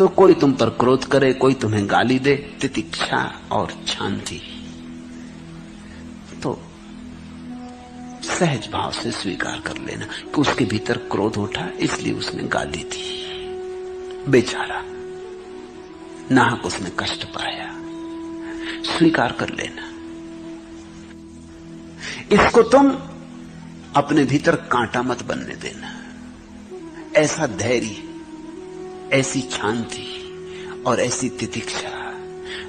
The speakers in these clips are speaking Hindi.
तो कोई तुम पर क्रोध करे, कोई तुम्हें गाली दे, तितिक्षा और शांति, तो सहज भाव से स्वीकार कर लेना कि उसके भीतर क्रोध उठा, इसलिए उसने गाली दी, बेचारा नाहक उसने कष्ट पाया, स्वीकार कर लेना। इसको तुम अपने भीतर कांटा मत बनने देना। ऐसा धैर्य, ऐसी शांति और ऐसी तितिक्षा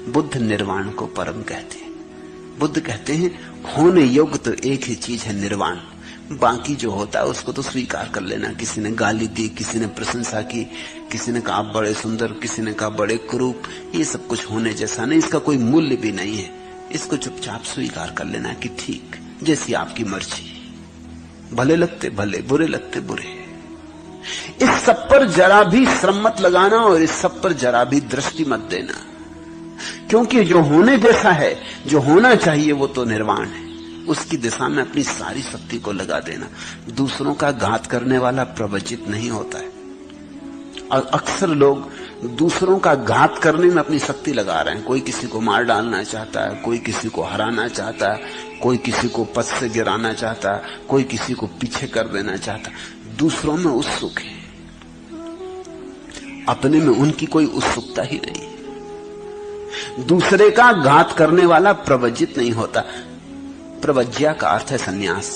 बुद्ध निर्वाण को परम कहते हैं। बुद्ध कहते हैं होने योग्य तो एक ही चीज है, निर्वाण। बाकी जो होता है उसको तो स्वीकार कर लेना। किसी ने गाली दी, किसी ने प्रशंसा की, किसी ने कहा आप बड़े सुंदर, किसी ने कहा बड़े कुरूप, ये सब कुछ होने जैसा नहीं, इसका कोई मूल्य भी नहीं है। इसको चुपचाप स्वीकार कर लेना कि ठीक, जैसी आपकी मर्जी, भले लगते भले, बुरे लगते बुरे। इस सब पर जरा भी श्रम मत लगाना और इस सब पर जरा भी दृष्टि मत देना, क्योंकि जो होने जैसा है, जो होना चाहिए, वो तो निर्वाण है। उसकी दिशा में अपनी सारी शक्ति को लगा देना। दूसरों का घात करने वाला प्रवचित नहीं होता है, और अक्सर लोग दूसरों का घात करने में अपनी शक्ति लगा रहे हैं। कोई किसी को मार डालना चाहता है, कोई किसी को हराना चाहता है, कोई किसी को पद से गिराना चाहता है, कोई किसी को पीछे कर देना चाहता है। दूसरों में उत्सुक है, अपने में उनकी कोई उत्सुकता ही नहीं। दूसरे का घात करने वाला प्रवज्जित नहीं होता। प्रवज्या का अर्थ है सन्यास।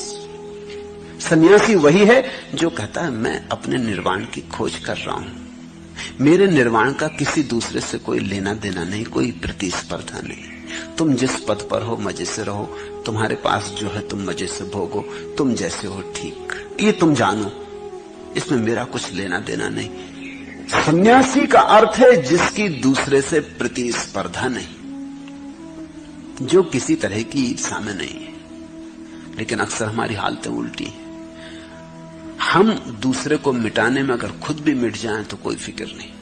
सन्यासी वही है जो कहता है मैं अपने निर्वाण की खोज कर रहा हूं, मेरे निर्वाण का किसी दूसरे से कोई लेना देना नहीं, कोई प्रतिस्पर्धा नहीं। तुम जिस पद पर हो मजे से रहो, तुम्हारे पास जो है तुम मजे से भोगो, तुम जैसे हो ठीक, ये तुम जानो, इसमें मेरा कुछ लेना देना नहीं। सन्यासी का अर्थ है जिसकी दूसरे से प्रतिस्पर्धा नहीं, जो किसी तरह की ईर्षा में नहीं है। लेकिन अक्सर हमारी हालतें उल्टी हैं। हम दूसरे को मिटाने में अगर खुद भी मिट जाएं तो कोई फिक्र नहीं।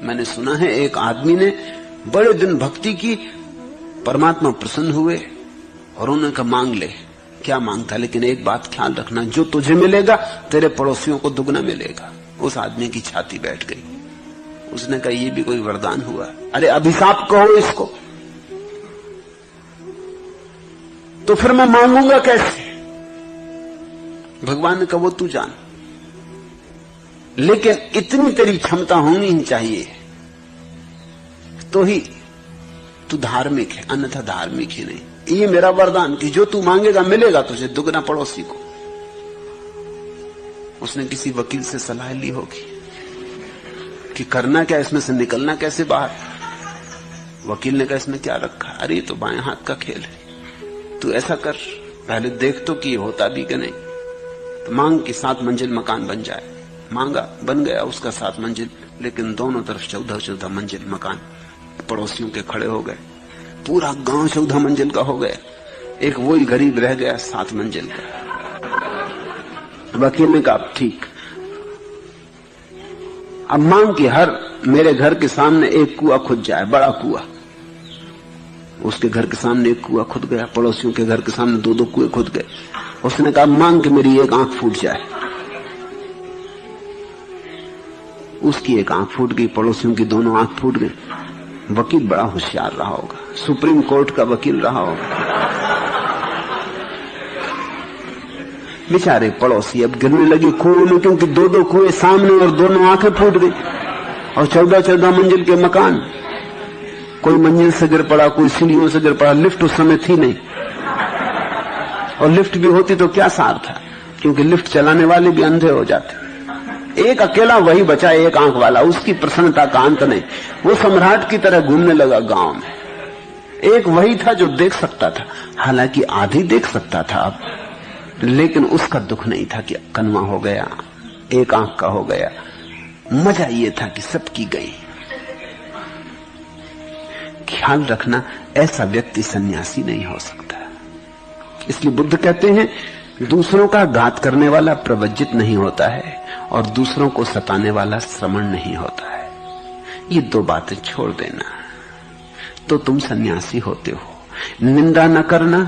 मैंने सुना है एक आदमी ने बड़े दिन भक्ति की, परमात्मा प्रसन्न हुए और उन्होंने कहा मांग ले। क्या मांगता, लेकिन एक बात ख्याल रखना, जो तुझे मिलेगा तेरे पड़ोसियों को दुगना मिलेगा। उस आदमी की छाती बैठ गई। उसने कहा ये भी कोई वरदान हुआ? अरे अभिशाप कहो इसको, तो फिर मैं मांगूंगा कैसे? भगवान ने कहा वो तू जान, लेकिन इतनी तेरी क्षमता होनी ही चाहिए तो ही तू धार्मिक है, अन्यथा धार्मिक ही नहीं। ये मेरा वरदान कि जो तू मांगेगा मिलेगा तुझे दुगना पड़ोसी को। उसने किसी वकील से सलाह ली होगी कि करना क्या, इसमें से निकलना कैसे बाहर। वकील ने कहा इसमें क्या रखा? अरे ये तो बाएं हाथ का खेल है, तू ऐसा कर, पहले देख तो कि होता भी कि नहीं। तो मांग कि 7 मंजिल मकान बन जाए। मांगा, बन गया उसका 7 मंजिल, लेकिन दोनों तरफ 14-14 मंजिल मकान पड़ोसियों के खड़े हो गए। पूरा गांव 14 मंजिल का हो गया, एक वही गरीब रह गया 7 मंजिल का। वकील ने कहा ठीक, अब मांग कि हर मेरे घर के सामने एक कुआं खुद जाए, बड़ा कुआं। उसके घर के सामने एक कुआं खुद गया, पड़ोसियों के घर के सामने 2-2 कुएं खुद गए। उसने कहा मांग कि मेरी एक आंख फूट जाए। उसकी एक आंख फूट गई, पड़ोसियों की दोनों आंख फूट गई। वकील बड़ा होशियार रहा होगा, सुप्रीम कोर्ट का वकील रहा होगा। बेचारे पड़ोसी अब गिरने लगे कुएं में, क्योंकि 2-2 कुएं सामने और दोनों आंखें फूट गई, और 14-14 मंजिल के मकान। कोई मंजिल से गिर पड़ा, कोई सीढ़ियों से गिर पड़ा। लिफ्ट उस समय थी नहीं, और लिफ्ट भी होती तो क्या सार था, क्योंकि लिफ्ट चलाने वाले भी अंधे हो जाते। एक अकेला वही बचा, एक आंख वाला, उसकी प्रसन्नता का अंत नहीं। वो सम्राट की तरह घूमने लगा गांव में। एक वही था जो देख सकता था, हालांकि आधी देख सकता था अब, लेकिन उसका दुख नहीं था कि कन्वा हो गया, एक आंख का हो गया। मजा ये था कि सबकी गई। ख्याल रखना, ऐसा व्यक्ति सन्यासी नहीं हो सकता। इसलिए बुद्ध कहते हैं दूसरों का घात करने वाला प्रवज्जित नहीं होता है, और दूसरों को सताने वाला श्रमण नहीं होता है। ये 2 बातें छोड़ देना तो तुम सन्यासी होते हो। निंदा न करना,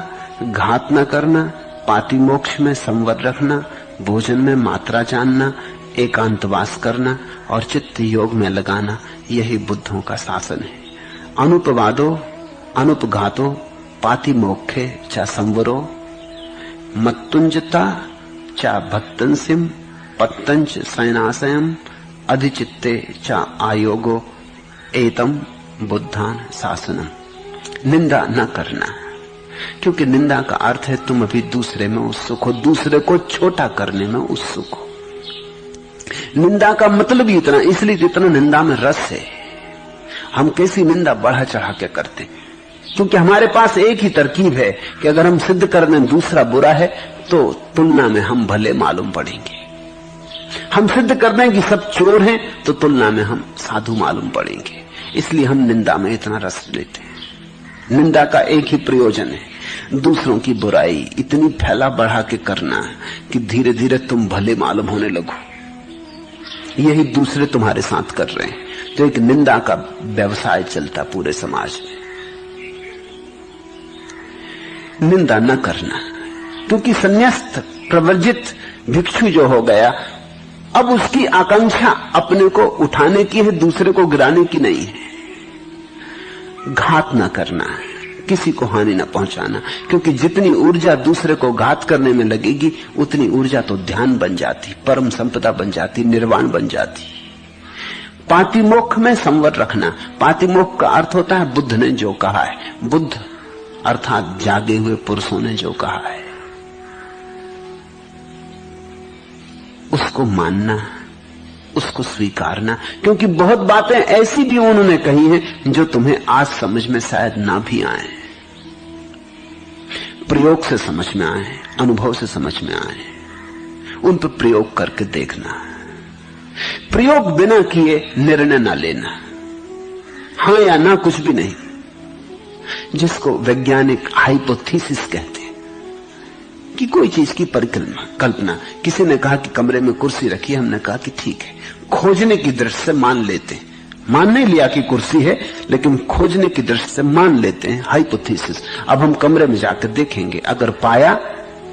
घात न करना, पाति मोक्ष में संवर रखना, भोजन में मात्रा जानना, एकांतवास करना और चित्त योग में लगाना, यही बुद्धों का शासन है। अनुपवादो अनुपघातो पाति मोक्षे चा संवरो मत्तुंजता चा भक्तंसिम पत्तंच सैनाशयम अधिचित्ते चा आयोगो एतम बुद्धान शासनम। निंदा न करना, क्योंकि निंदा का अर्थ है तुम अभी दूसरे में उत्सुक हो, दूसरे को छोटा करने में उत्सुक हो। निंदा का मतलब ही इतना, इसलिए इतना निंदा में रस है। हम कैसी निंदा बढ़ा चढ़ा के करते, क्योंकि हमारे पास एक ही तरकीब है कि अगर हम सिद्ध कर दें दूसरा बुरा है तो तुलना में हम भले मालूम पड़ेंगे। हम सिद्ध कर दें कि सब चोर हैं तो तुलना में हम साधु मालूम पड़ेंगे। इसलिए हम निंदा में इतना रस लेते हैं। निंदा का एक ही प्रयोजन है, दूसरों की बुराई इतनी फैला बढ़ा के करना कि धीरे धीरे तुम भले मालूम होने लगो। यही दूसरे तुम्हारे साथ कर रहे हैं। तो एक निंदा का व्यवसाय चलता पूरे समाज में। निंदा न करना, क्योंकि संन्यास्त प्रवर्जित भिक्षु जो हो गया, अब उसकी आकांक्षा अपने को उठाने की है, दूसरे को गिराने की नहीं है। घात न करना, किसी को हानि न पहुंचाना, क्योंकि जितनी ऊर्जा दूसरे को घात करने में लगेगी उतनी ऊर्जा तो ध्यान बन जाती, परम संपदा बन जाती, निर्वाण बन जाती। पातिमोक्ष में संवर रखना। पातिमोक्ष का अर्थ होता है बुद्ध ने जो कहा है। बुद्ध अर्थात जागे हुए पुरुषों ने जो कहा है उसको मानना, उसको स्वीकारना, क्योंकि बहुत बातें ऐसी भी उन्होंने कही हैं जो तुम्हें आज समझ में शायद ना भी आए, प्रयोग से समझ में आए, अनुभव से समझ में आए। उन पर प्रयोग करके देखना। प्रयोग बिना किए निर्णय ना लेना, हां या ना कुछ भी नहीं, जिसको वैज्ञानिक हाइपोथेसिस कहते हैं कि कोई चीज की परिकल्पना। किसी ने कहा कि कमरे में कुर्सी रखी, हमने कहा कि ठीक है, खोजने की दृष्टि से मान लेते हैं। मान नहीं लिया कि कुर्सी है, लेकिन खोजने की दृष्टि से मान लेते हैं, हाइपोथेसिस। अब हम कमरे में जाकर देखेंगे, अगर पाया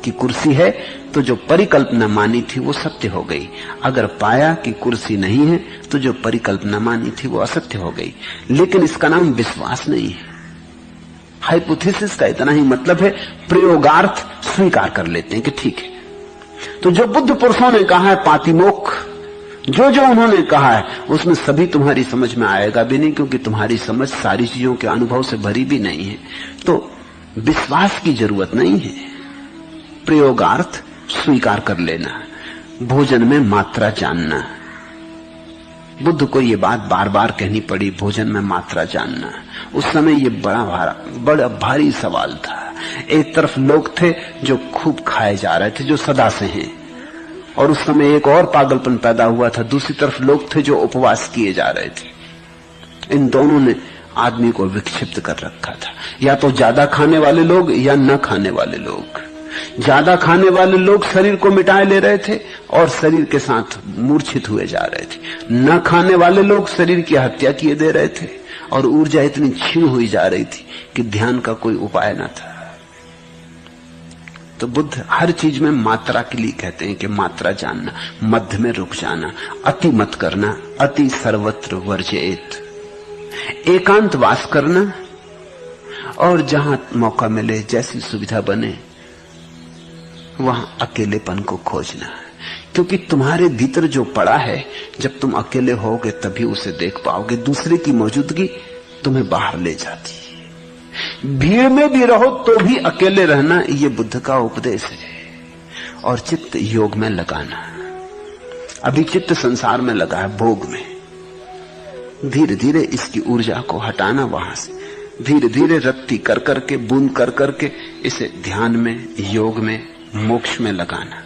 कि कुर्सी है तो जो परिकल्पना मानी थी वो सत्य हो गई, अगर पाया कि कुर्सी नहीं है तो जो परिकल्पना मानी थी वो असत्य हो गई। लेकिन इसका नाम विश्वास नहीं है। हाइपोथेसिस का इतना ही मतलब है प्रयोगार्थ स्वीकार कर लेते हैं कि ठीक है। तो जो बुद्ध पुरुषों ने कहा है पातिमोक्ष, जो जो उन्होंने कहा है उसमें सभी तुम्हारी समझ में आएगा भी नहीं, क्योंकि तुम्हारी समझ सारी चीजों के अनुभव से भरी भी नहीं है। तो विश्वास की जरूरत नहीं है, प्रयोगार्थ स्वीकार कर लेना। भोजन में मात्रा जानना, बुद्ध को ये बात बार बार कहनी पड़ी, भोजन में मात्रा जानना। उस समय ये बड़ा भारी सवाल था। एक तरफ लोग थे जो खूब खाए जा रहे थे, जो सदा से हैं, और उस समय एक और पागलपन पैदा हुआ था, दूसरी तरफ लोग थे जो उपवास किए जा रहे थे। इन दोनों ने आदमी को विक्षिप्त कर रखा था। या तो ज्यादा खाने वाले लोग या न खाने वाले लोग। ज्यादा खाने वाले लोग शरीर को मिटाए ले रहे थे और शरीर के साथ मूर्छित हुए जा रहे थे। न खाने वाले लोग शरीर की हत्या किए दे रहे थे और ऊर्जा इतनी क्षीण हुई जा रही थी कि ध्यान का कोई उपाय न था। तो बुद्ध हर चीज में मात्रा के लिए कहते हैं कि मात्रा जानना, मध्य में रुक जाना, अति मत करना, अति सर्वत्र वर्जयेत। एकांत वास करना और जहां मौका मिले, जैसी सुविधा बने, वहां अकेलेपन को खोजना। क्योंकि तुम्हारे भीतर जो पड़ा है, जब तुम अकेले होगे तभी उसे देख पाओगे। दूसरे की मौजूदगी तुम्हें बाहर ले जाती है। भीड़ में भी रहो तो भी अकेले रहना, ये बुद्ध का उपदेश है। और चित्त योग में लगाना। अभी चित्त संसार में लगा है, भोग में। धीरे धीरे इसकी ऊर्जा को हटाना वहां से, धीरे धीरे रत्ती कर करके, बूंद कर करके इसे ध्यान में, योग में, मोक्ष में लगाना।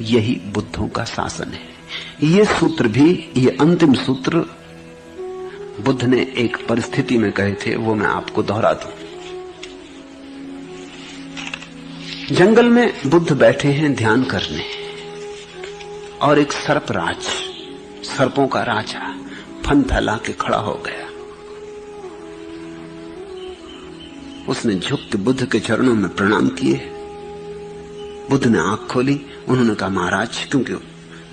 यही बुद्धों का शासन है। ये सूत्र भी, ये अंतिम सूत्र बुद्ध ने एक परिस्थिति में कहे थे, वो मैं आपको दोहरा दूं। जंगल में बुद्ध बैठे हैं ध्यान करने, और एक सर्पराज, सर्पों का राजा फन फैला के खड़ा हो गया। उसने झुक के बुद्ध के चरणों में प्रणाम किए। बुद्ध ने आंख खोली। उन्होंने कहा, महाराज, क्योंकि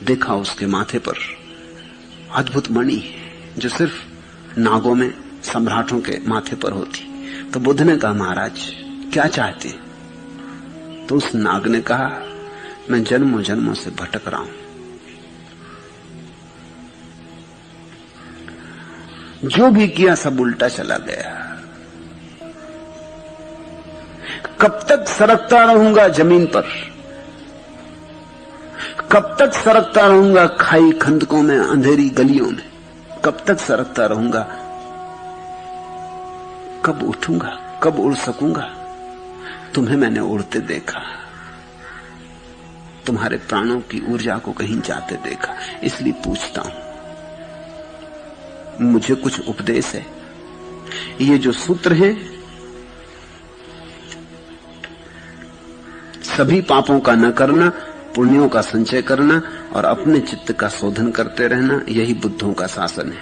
देखा उसके माथे पर अद्भुत मणि जो सिर्फ नागों में, सम्राटों के माथे पर होती। तो बुद्ध ने कहा, महाराज क्या चाहते? तो उस नाग ने कहा, मैं जन्मों जन्मों से भटक रहा हूं, जो भी किया सब उल्टा चला गया। कब तक सरकता रहूंगा जमीन पर? कब तक सरकता रहूंगा खाई खंदकों में, अंधेरी गलियों में? कब तक सरकता रहूंगा? कब उठूंगा? कब उड़ सकूंगा? तुम्हें मैंने उड़ते देखा, तुम्हारे प्राणों की ऊर्जा को कहीं जाते देखा, इसलिए पूछता हूं, मुझे कुछ उपदेश है? ये जो सूत्र है, सभी पापों का न करना, पुण्यों का संचय करना और अपने चित्त का शोधन करते रहना, यही बुद्धों का शासन है।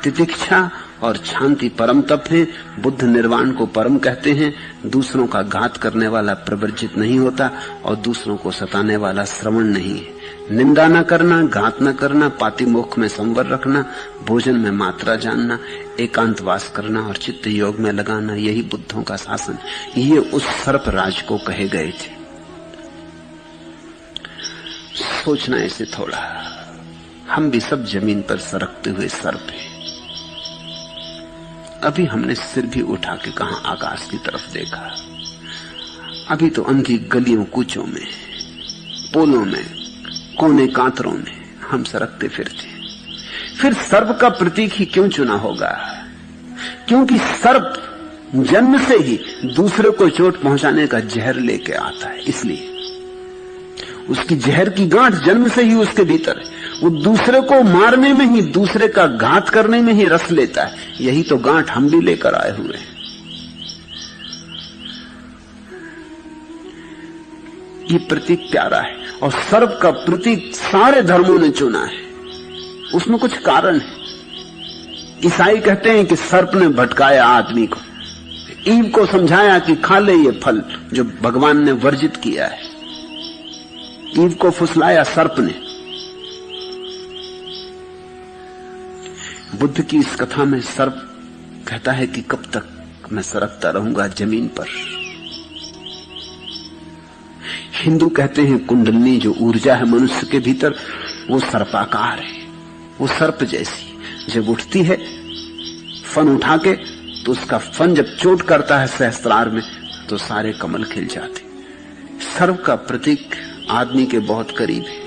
तितिक्षा और शांति परम तप है। बुद्ध निर्वाण को परम कहते हैं। दूसरों का घात करने वाला प्रवर्जित नहीं होता और दूसरों को सताने वाला श्रवण नहीं है। निंदा न करना, घात न करना, पातिमोक्ष में संवर रखना, भोजन में मात्रा जानना, एकांतवास करना और चित्त योग में लगाना, यही बुद्धों का शासन। ये उस सर्प राज को कहे गए थे। सोचना ऐसे थोड़ा, हम भी सब जमीन पर सरकते हुए सर्प हैं। अभी हमने सिर भी उठा के कहां आकाश की तरफ देखा। अभी तो अंधी गलियों कूचों में, पोलों में, कोने कांतरों में हम सरकते फिरते। फिर सर्प का प्रतीक ही क्यों चुना होगा? क्योंकि सर्प जन्म से ही दूसरे को चोट पहुंचाने का जहर लेके आता है, इसलिए उसकी जहर की गांठ जन्म से ही उसके भीतर है। वो दूसरे को मारने में ही, दूसरे का घात करने में ही रस लेता है। यही तो गांठ हम भी लेकर आए हुए हैं। ये प्रतीक प्यारा है और सर्प का प्रतीक सारे धर्मों ने चुना है। उसमें कुछ कारण है। ईसाई कहते हैं कि सर्प ने भटकाया आदमी को, ईव को समझाया कि खा ले ये फल जो भगवान ने वर्जित किया है। ईव को फुसलाया सर्प ने। बुद्ध की इस कथा में सर्प कहता है कि कब तक मैं सरकता रहूंगा जमीन पर। हिंदू कहते हैं कुंडलनी जो ऊर्जा है मनुष्य के भीतर, वो सर्पाकार है। वो सर्प जैसी जब उठती है फन उठा के, तो उसका फन जब चोट करता है सहस्त्रार में, तो सारे कमल खिल जाते। सर्प का प्रतीक आदमी के बहुत करीब है।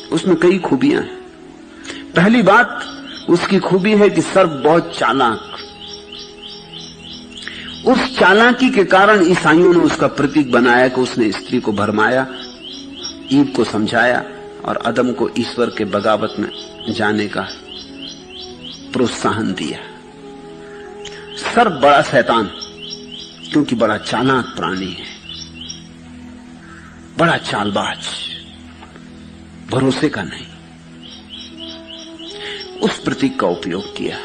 उसमें कई खूबियां हैं। पहली बात उसकी खूबी है कि सर्प बहुत चालाक। उस चालाकी के कारण ईसाइयों ने उसका प्रतीक बनाया कि उसने स्त्री को भरमाया, ईव को समझाया और अदम को ईश्वर के बगावत में जाने का प्रोत्साहन दिया। सर्प बड़ा शैतान, क्योंकि बड़ा चालाक प्राणी है, बड़ा चालबाज, भरोसे का नहीं। उस प्रतीक का उपयोग किया।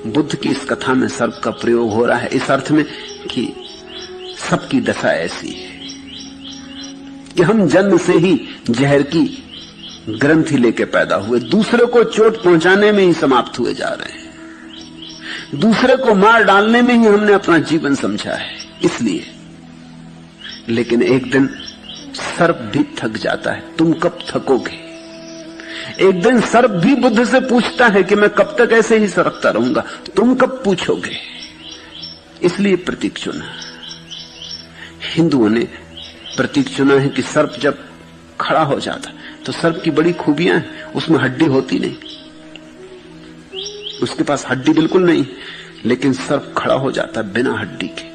बुद्ध की इस कथा में सर्प का प्रयोग हो रहा है इस अर्थ में कि सबकी दशा ऐसी है कि हम जन्म से ही जहर की ग्रंथि लेके पैदा हुए, दूसरे को चोट पहुंचाने में ही समाप्त हुए जा रहे हैं। दूसरे को मार डालने में ही हमने अपना जीवन समझा है। इसलिए लेकिन एक दिन सर्प भी थक जाता है। तुम कब थकोगे? एक दिन सर्प भी बुद्ध से पूछता है कि मैं कब तक ऐसे ही सरकता रहूंगा, तुम कब पूछोगे? इसलिए प्रतीक चुना। हिंदुओं ने प्रतीक चुना है कि सर्प जब खड़ा हो जाता, तो सर्प की बड़ी खूबियां हैं। उसमें हड्डी होती नहीं, उसके पास हड्डी बिल्कुल नहीं, लेकिन सर्प खड़ा हो जाता बिना हड्डी के।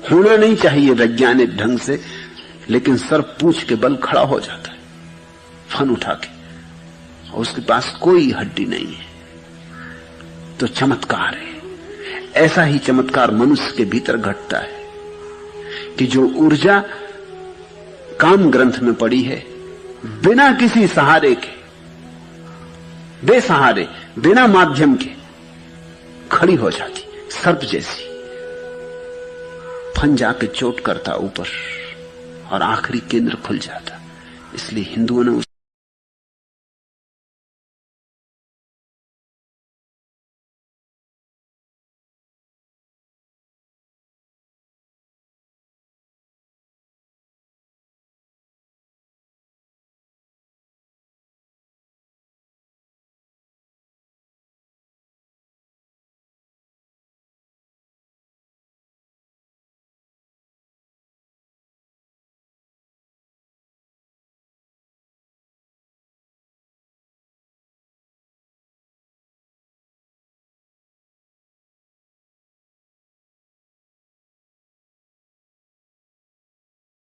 होना नहीं चाहिए वैज्ञानिक ढंग से, लेकिन सर्प पूंछ के बल खड़ा हो जाता है फन उठा के, और उसके पास कोई हड्डी नहीं है। तो चमत्कार है। ऐसा ही चमत्कार मनुष्य के भीतर घटता है कि जो ऊर्जा काम ग्रंथ में पड़ी है, बिना किसी सहारे के, बेसहारे, बिना माध्यम के खड़ी हो जाती, सर्प जैसी। फन जाके चोट करता ऊपर और आखिरी केंद्र खुल जाता। इसलिए हिंदुओं ने